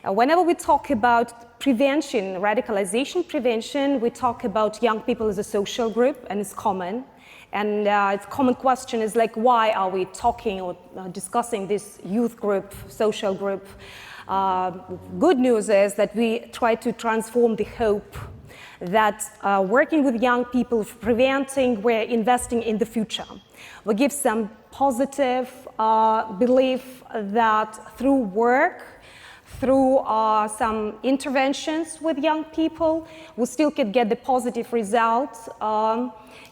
Whenever we talk about prevention, radicalization prevention, we talk about young people as a social group, and it's common. And the common question is like, why are we talking or discussing this youth group, social group? Good news is that we try to transform the hope that working with young people, preventing, we're investing in the future. We give some positive belief that through work, through some interventions with young people, we still can get the positive results.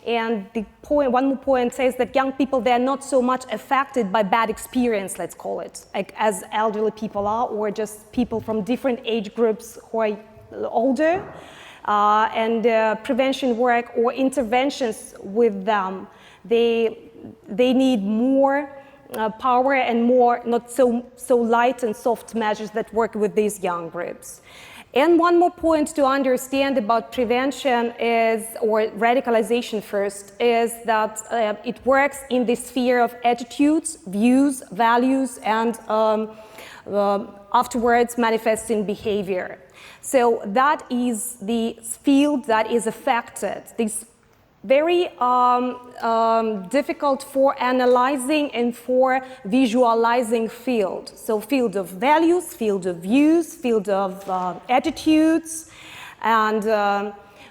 And the point, one more point says that young people, they're not so much affected by bad experience, let's call it, like as elderly people are, or just people from different age groups who are older. And prevention work or interventions with them, they need more power and more not so light and soft measures that work with these young groups. And one more point to understand about prevention is, or radicalization first, is that it works in the sphere of attitudes, views, values, and afterwards manifests in behavior. So that is the field that is affected. This very difficult for analyzing and for visualizing field. So field of values, field of views, field of attitudes, and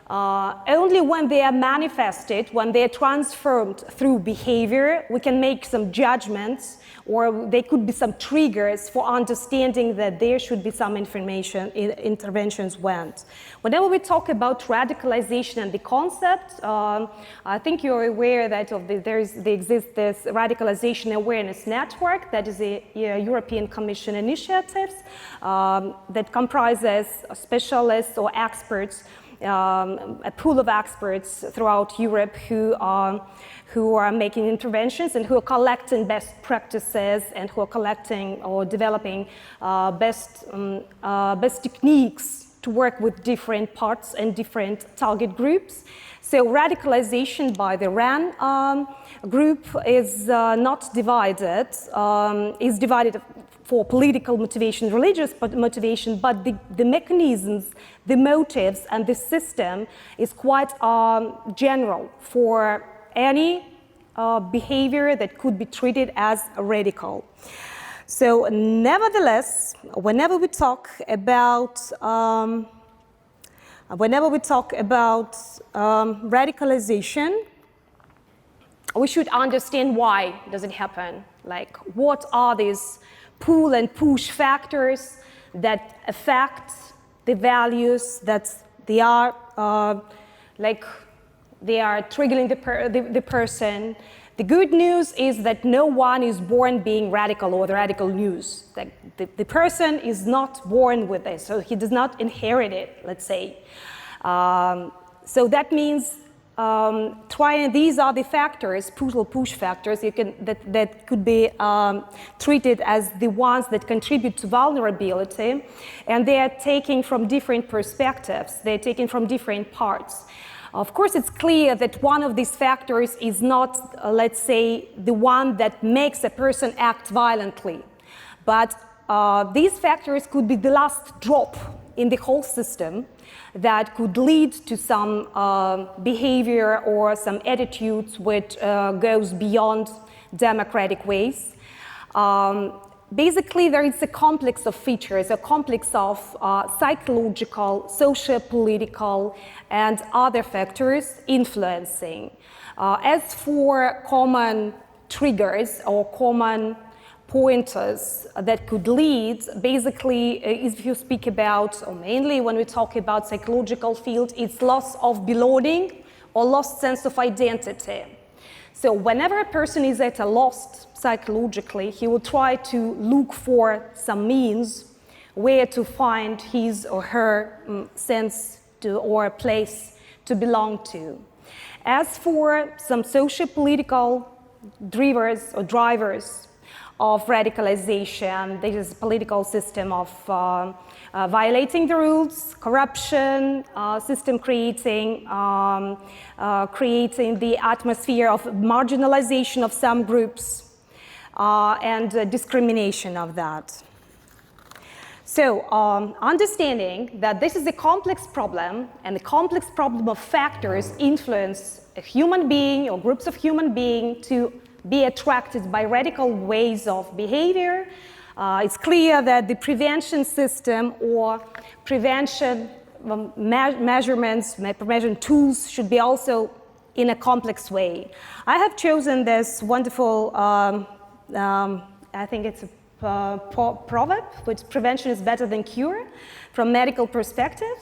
only when they are manifested, when they are transformed through behavior, we can make some judgments, or there could be some triggers for understanding that there should be some information, interventions went. Whenever we talk about radicalization and the concept, I think you're aware that there exists this radicalization awareness network that is a European Commission initiative that comprises specialists or experts, a pool of experts throughout Europe who are making interventions and who are collecting best practices and who are collecting or developing best techniques to work with different parts and different target groups. So radicalization by the RAN group is not divided, is divided for political motivation, religious motivation, but the mechanisms, the motives, and the system is quite general for any behavior that could be treated as radical. So nevertheless, whenever we talk about radicalization, we should understand why does it happen. Like, what are these pull and push factors that affect the values, that they are they are triggering the person. The good news is that no one is born being radical or the radical news. Like the person is not born with this, so he does not inherit it, let's say. So that means these are the factors, pull or push factors, that could be treated as the ones that contribute to vulnerability, and they are taken from different perspectives, they're taken from different parts. Of course, it's clear that one of these factors is not, let's say, the one that makes a person act violently, but these factors could be the last drop in the whole system that could lead to some behavior or some attitudes which goes beyond democratic ways. Basically, there is a complex of features, a complex of psychological, socio-political, and other factors influencing. As for common triggers or common pointers that could lead, basically, if you speak about, or mainly when we talk about psychological field, it's loss of belonging or lost sense of identity. So whenever a person is at a loss psychologically, he will try to look for some means where to find his or her sense to, or place to belong to. As for some socio-political drivers of radicalization, there is a political system of violating the rules, corruption, system creating the atmosphere of marginalization of some groups, and discrimination of that. So understanding that this is a complex problem, and the complex problem of factors influence a human being or groups of human beings to be attracted by radical ways of behavior, it's clear that the prevention system or prevention measurements, prevention tools should be also in a complex way. I have chosen this wonderful, I think it's a proverb, which prevention is better than cure from medical perspective,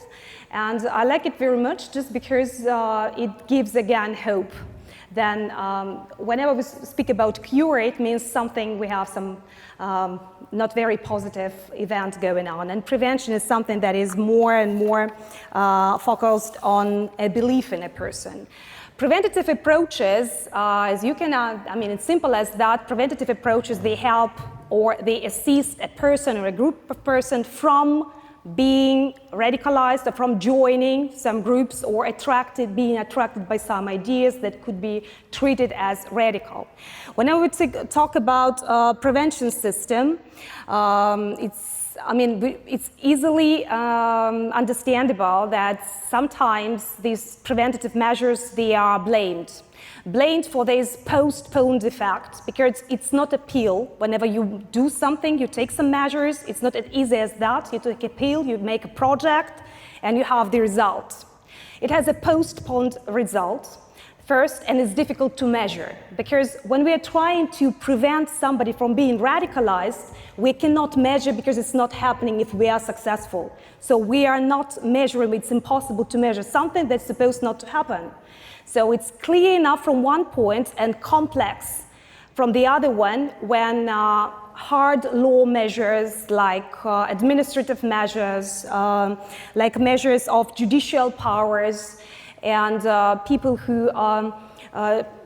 and I like it very much just because it gives again hope. Then whenever we speak about cure, it means something, we have some not very positive event going on, and prevention is something that is more and more focused on a belief in a person. Preventative approaches, as you can, I mean, it's simple as that. Preventative approaches, they help or they assist a person or a group of persons from being radicalized or from joining some groups or being attracted by some ideas that could be treated as radical. Whenever we talk about prevention system, it's easily understandable that sometimes these preventative measures, they are blamed for this postponed effect, because it's not a pill. Whenever you do something, you take some measures, it's not as easy as that. You take a pill, you make a project, and you have the result. It has a postponed result first, and it's difficult to measure, because when we are trying to prevent somebody from being radicalized, we cannot measure because it's not happening if we are successful. So we are not measuring, it's impossible to measure something that's supposed not to happen. So it's clear enough from one point and complex from the other one when hard law measures like administrative measures, like measures of judicial powers, and people who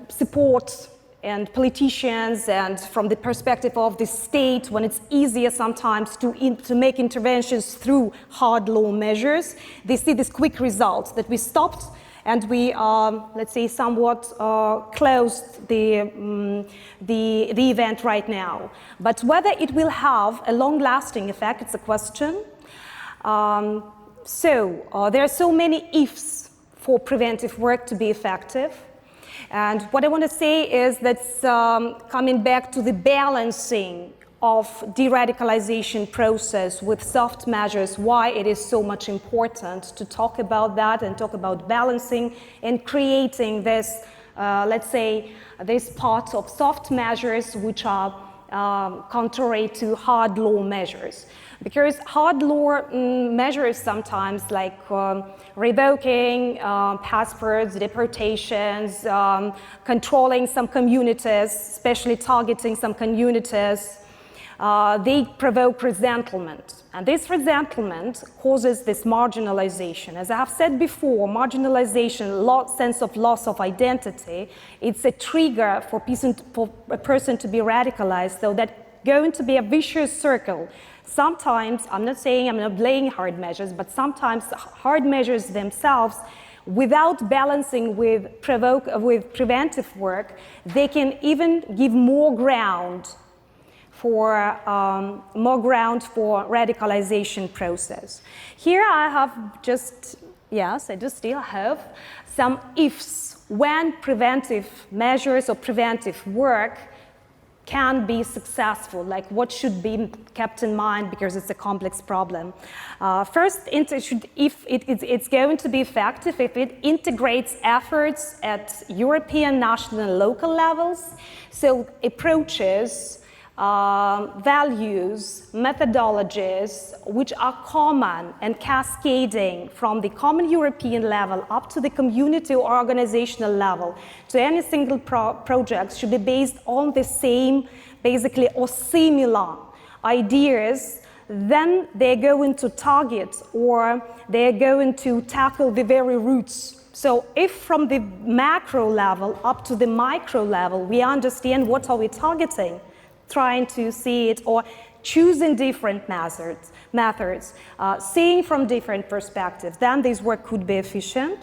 support and politicians, and from the perspective of the state, when it's easier sometimes to make interventions through hard law measures, they see this quick result that we stopped and we, let's say, somewhat closed the event right now. But whether it will have a long-lasting effect, it's a question. There are so many ifs for preventive work to be effective. And what I want to say is that's coming back to the balancing of de-radicalization process with soft measures, why it is so much important to talk about that and talk about balancing and creating this, let's say, this part of soft measures which are contrary to hard law measures. Because hard law measures sometimes, like revoking passports, deportations, controlling some communities, especially targeting some communities, they provoke resentment. And this resentment causes this marginalization. As I have said before, marginalization, sense of loss of identity, it's a trigger for a person to be radicalized, so that's going to be a vicious circle. Sometimes, I'm not blaming hard measures, but sometimes hard measures themselves, without balancing with preventive work, they can even give more ground for radicalization process. Here I have just, yes, I do still have some ifs when preventive measures or preventive work can be successful, like what should be kept in mind, because it's a complex problem. First, if it's going to be effective if it integrates efforts at European, national, and local levels, so approaches, values, methodologies which are common and cascading from the common European level up to the community or organizational level to any single project should be based on the same, basically, or similar ideas. Then they're going to target or they're going to tackle the very roots. So if from the macro level up to the micro level we understand what are we targeting, trying to see it or choosing different methods, seeing from different perspectives, then this work could be efficient.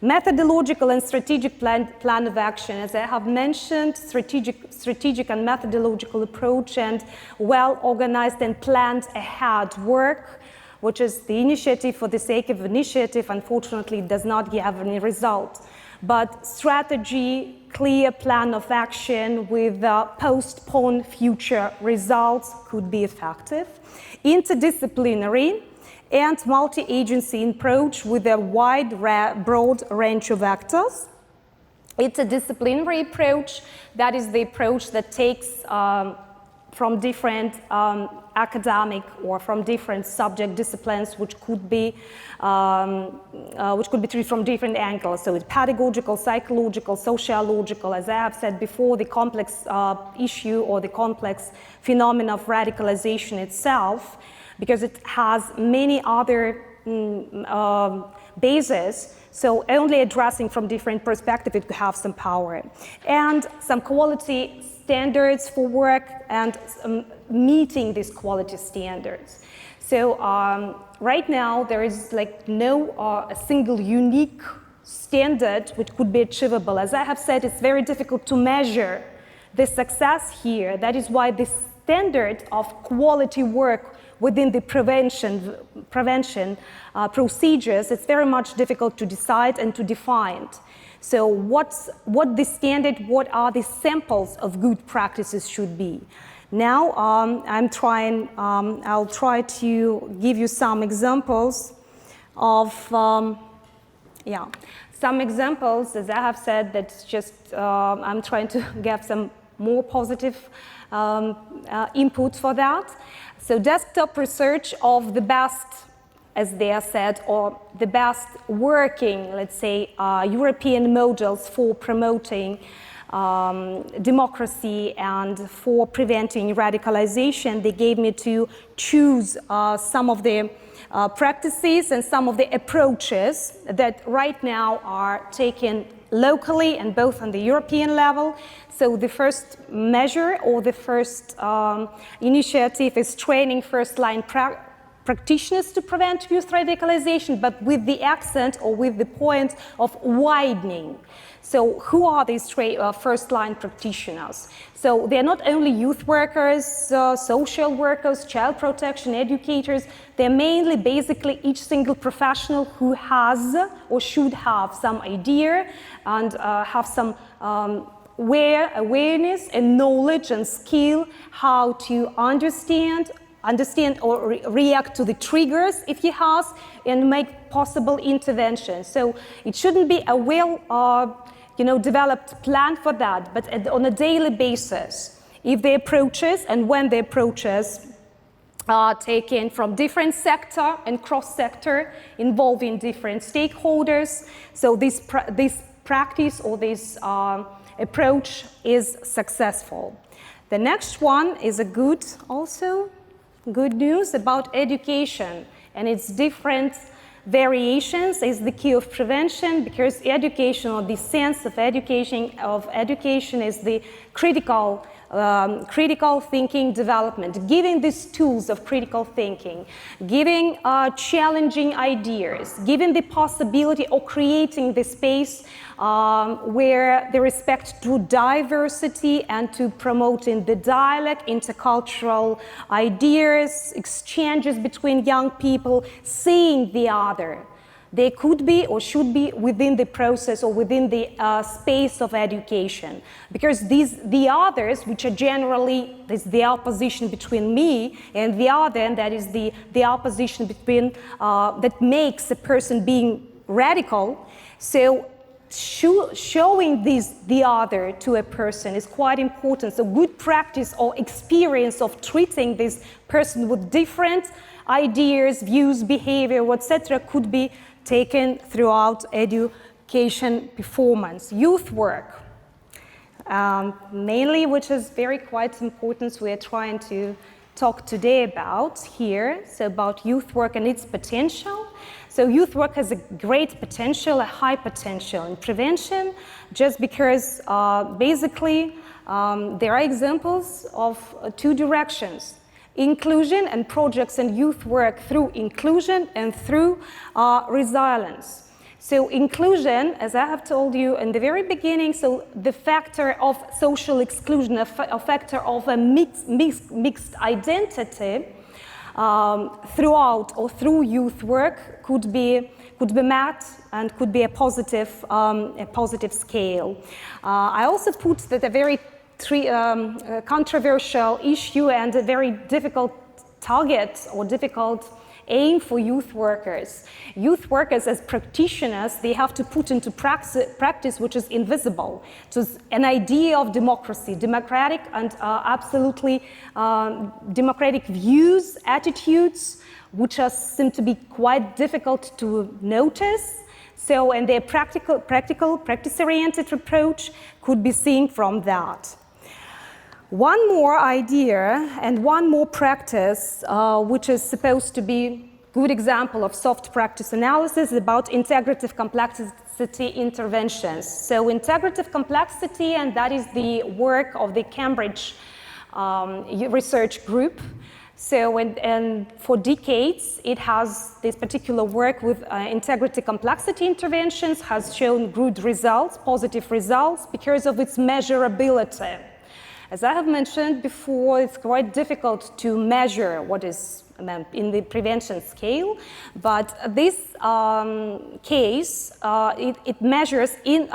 Methodological and strategic plan of action, as I have mentioned, strategic and methodological approach and well-organized and planned ahead work, which is the initiative for the sake of initiative, unfortunately does not give any result. But strategy, clear plan of action with postponed future results could be effective. Interdisciplinary and multi-agency approach with a broad range of actors. It's a disciplinary approach, that is the approach that takes from different academic or from different subject disciplines, which could be treated from different angles. So it's pedagogical, psychological, sociological. As I have said before, the complex issue or the complex phenomenon of radicalization itself, because it has many other bases, so only addressing from different perspectives it could have some power. And some quality standards for work and meeting these quality standards. So right now there is like no a single unique standard which could be achievable. As I have said, it's very difficult to measure the success here. That is why the standard of quality work within the prevention procedures, it's very much difficult to decide and to define. So what the standard, what are the samples of good practices should be? Now I'll try to give you some examples of, some examples, as I have said, that's just, I'm trying to get some more positive input for that. So desktop research of the best, as they are said, or the best working, let's say, European models for promoting democracy and for preventing radicalization. They gave me to choose some of the practices and some of the approaches that right now are taken locally and both on the European level. So the first measure or the first initiative is training first-line practitioners to prevent youth radicalization, but with the accent or with the point of widening. So who are these first-line practitioners? So they're not only youth workers, social workers, child protection, educators. They're mainly basically each single professional who has or should have some idea and have some awareness and knowledge and skill how to understand or react to the triggers if he has and make possible interventions. So it shouldn't be a developed plan for that, but on a daily basis, if the approaches and when the approaches are taken from different sector and cross-sector involving different stakeholders, so this practice or this approach is successful. The next one is a good news about education and its different variations is the key of prevention, because education or the sense of education is the critical thinking development, giving these tools of critical thinking, giving challenging ideas, giving the possibility or creating the space where the respect to diversity and to promoting the dialogue, intercultural ideas, exchanges between young people, seeing the other. They could be or should be within the process or within the space of education, because the others, which are generally the opposition between me and the other, and that is the opposition between that makes a person being radical. So showing the other to a person is quite important. So good practice or experience of treating this person with different ideas, views, behavior, etc. could be taken throughout education performance. Youth work, mainly, which is quite important, we are trying to talk today about here, so about youth work and its potential. So youth work has a great potential, a high potential in prevention, just because basically there are examples of two directions: inclusion and projects and youth work through inclusion and through resilience. So inclusion, as I have told you in the very beginning, so the factor of social exclusion, a factor of a mixed identity throughout or through youth work could be met and could be a positive scale. I also put that a very controversial issue and a very difficult target or difficult aim for youth workers. Youth workers as practitioners, they have to put into practice which is invisible, to an idea of democracy, democratic and absolutely democratic views, attitudes, which seem to be quite difficult to notice. So, and their practical, practice-oriented approach could be seen from that. One more idea and one more practice, which is supposed to be a good example of soft practice analysis, is about integrative complexity interventions. So integrative complexity, and that is the work of the Cambridge research group. So, and for decades, it has this particular work with integrative complexity interventions has shown good results, positive results, because of its measurability. As I have mentioned before, it's quite difficult to measure what is in the prevention scale, but this case, it measures in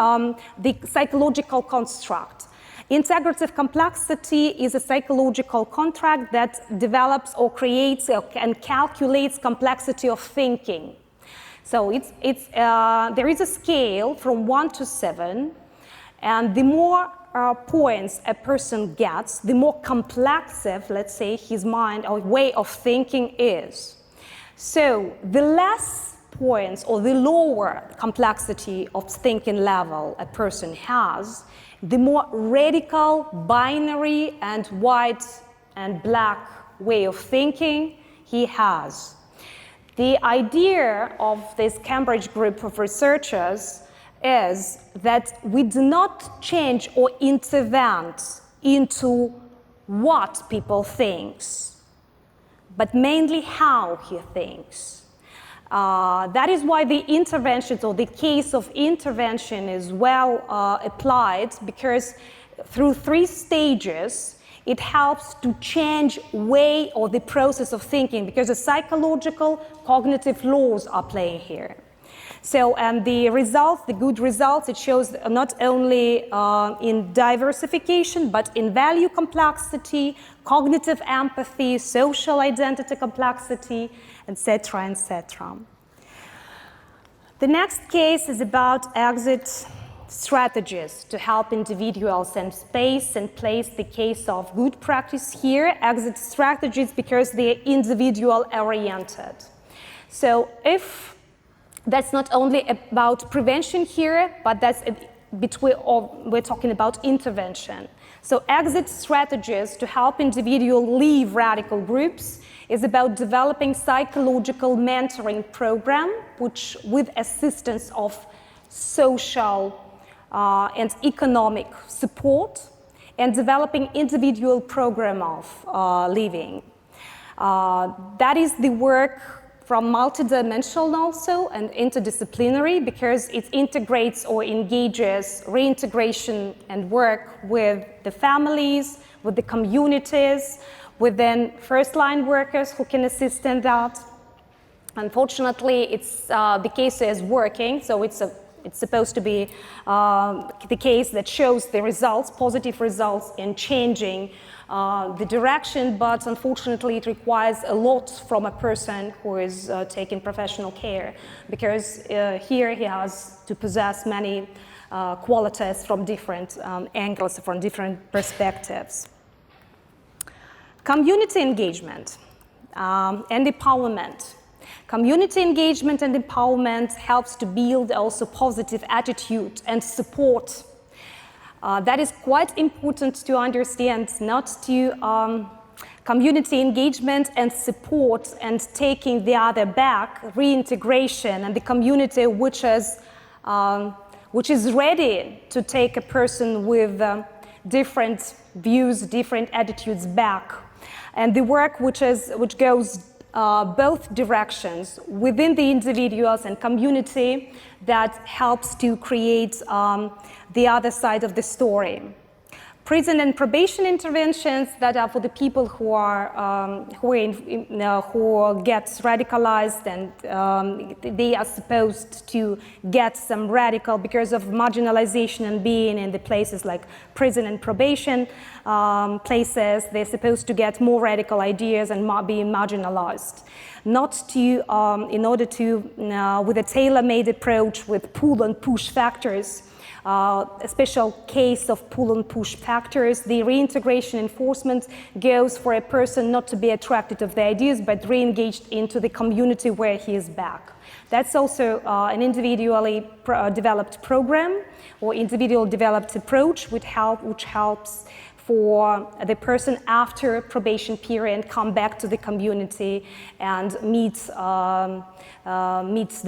the psychological construct. Integrative complexity is a psychological contract that develops or creates and calculates complexity of thinking. So there is a scale from 1 to 7, and the more points a person gets, the more complexive, let's say, his mind or way of thinking is. So the less points or the lower complexity of thinking level a person has, the more radical, binary, and white and black way of thinking he has. The idea of this Cambridge group of researchers is that we do not change or intervene into what people thinks, but mainly how he thinks. That is why the interventions or the case of intervention is well applied, because through 3 stages it helps to change way or the process of thinking, because the psychological cognitive laws are playing here. So, and the results, the good results, it shows not only in diversification, but in value complexity, cognitive empathy, social identity complexity, etc., etc. The next case is about exit strategies to help individuals and space and place. The case of good practice here, exit strategies, because they're individual oriented. So if that's not only about prevention here, but that's we're talking about intervention. So exit strategies to help individuals leave radical groups is about developing psychological mentoring program, which with assistance of social and economic support, and developing individual program of leaving. That is the work from multidimensional also and interdisciplinary, because it integrates or engages reintegration and work with the families, with the communities, with then first-line workers who can assist in that. Unfortunately, the case is working, so it's supposed to be the case that shows the results, positive results in changing the direction, but unfortunately it requires a lot from a person who is taking professional care, because here he has to possess many qualities from different angles, from different perspectives. Community engagement and empowerment. Community engagement and empowerment helps to build also positive attitude and support. That is quite important to understand, not to community engagement and support and taking the other back, reintegration, and the community which is ready to take a person with different views, different attitudes back. And the work which goes both directions within the individuals and community that helps to create the other side of the story. Prison and probation interventions that are for the people who get radicalized, and they are supposed to get some radical because of marginalization and being in the places like prison and probation places. They're supposed to get more radical ideas and being marginalized. Not to, in order to, with a tailor-made approach with pull and push factors. A special case of pull and push factors, the reintegration enforcement goes for a person not to be attracted of the ideas, but re-engaged into the community where he is back. That's also an individually developed program or individual developed approach which helps for the person after probation period come back to the community and meets the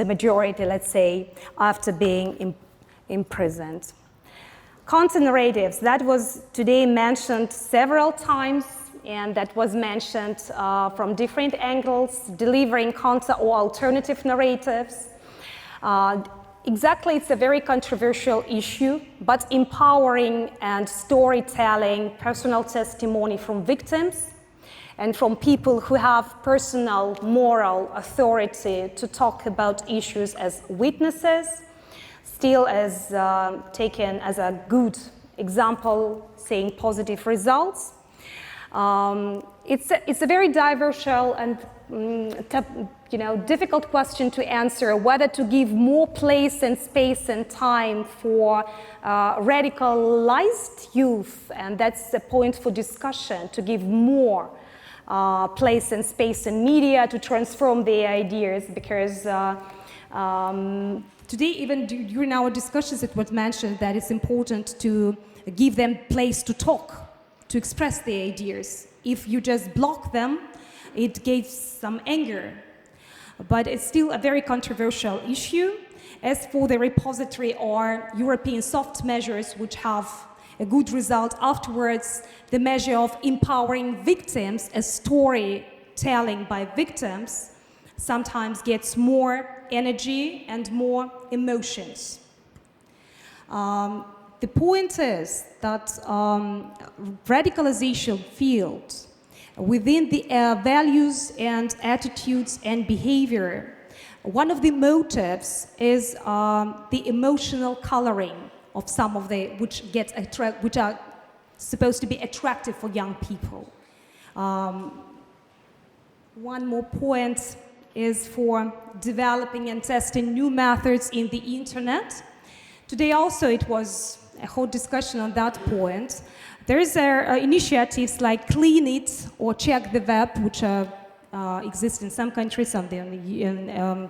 majority, let's say, after being imprisoned. Counter-narratives, that was today mentioned several times, and that was mentioned from different angles, delivering counter or alternative narratives. Exactly, it's a very controversial issue, but empowering and storytelling, personal testimony from victims and from people who have personal moral authority to talk about issues as witnesses, still as taken as a good example, saying positive results. It's a very diverse and difficult question to answer, whether to give more place and space and time for radicalized youth, and that's a point for discussion, to give more place and space in media to transform their ideas, because today, even during our discussions, it was mentioned that it's important to give them place to talk, to express their ideas. If you just block them, it gives some anger. But it's still a very controversial issue. As for the repository or European soft measures, which have a good result afterwards, the measure of empowering victims, as storytelling by victims, sometimes gets more energy and more emotions. The point is that radicalization field within the values and attitudes and behavior, one of the motives is the emotional coloring of some of the which are supposed to be attractive for young people. One more point is for developing and testing new methods in the internet. Today also it was a whole discussion on that point. There is initiatives like Clean It or Check the Web, which exist in some countries, some they only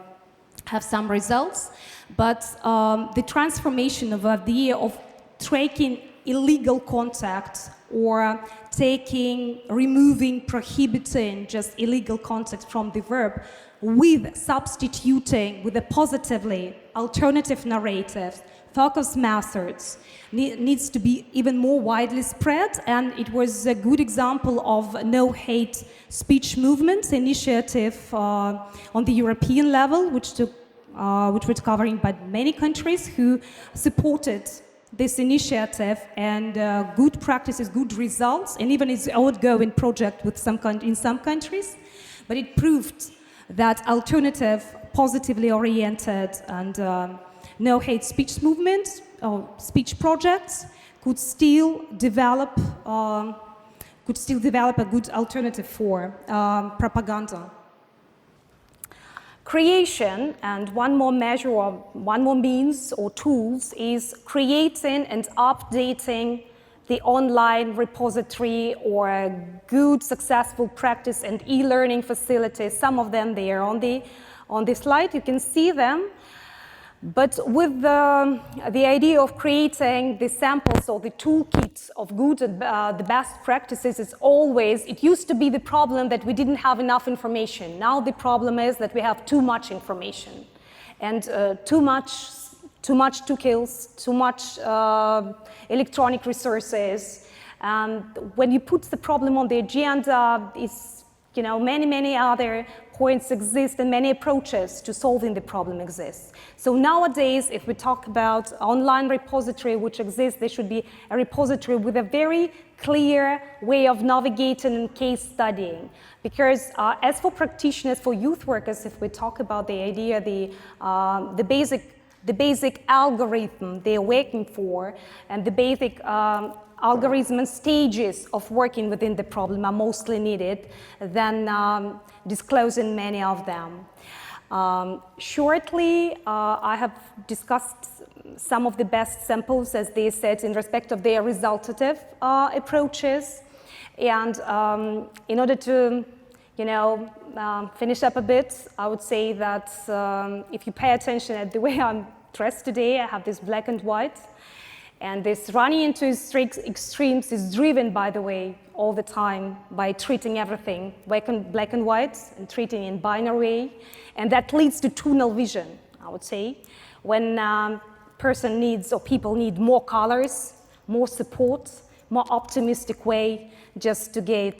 have some results. But the transformation of the idea of tracking illegal contact or removing, prohibiting just illegal contact from the verb with substituting with a positively alternative narrative, focus methods needs to be even more widely spread, and it was a good example of no hate speech movement initiative on the European level, which was covering by many countries who supported this initiative, and good practices, good results, and even its ongoing project with in some countries. But it proved that alternative, positively oriented, and no hate speech movements or speech projects could still develop a good alternative for propaganda. Creation, and one more measure or one more means or tools, is creating and updating the online repository or good successful practice and e-learning facilities. Some of them, they are on the slide, you can see them. But with the idea of creating the samples or the toolkits of good and the best practices, it used to be the problem that we didn't have enough information. Now the problem is that we have too much information, and too much tools, too much electronic resources. And when you put the problem on the agenda, it's many other points exist and many approaches to solving the problem exist. So nowadays, if we talk about online repository which exists, there should be a repository with a very clear way of navigating and case studying. Because as for practitioners, for youth workers, if we talk about the idea, the basic algorithm they're working for, and the basic algorithm and stages of working within the problem are mostly needed than disclosing many of them. Shortly, I have discussed some of the best samples, as they said, in respect of their resultative approaches. And in order to, finish up a bit, I would say that if you pay attention at the way I'm dressed today, I have this black and white. And this running into extremes is driven, by the way, all the time by treating everything black and white and treating in binary way. And that leads to tunnel vision, I would say, when person needs or people need more colors, more support, more optimistic way just to get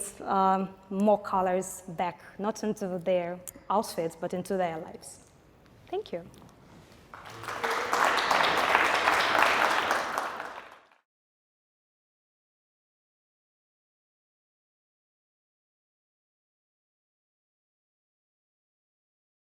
more colors back, not into their outfits, but into their lives. Thank you.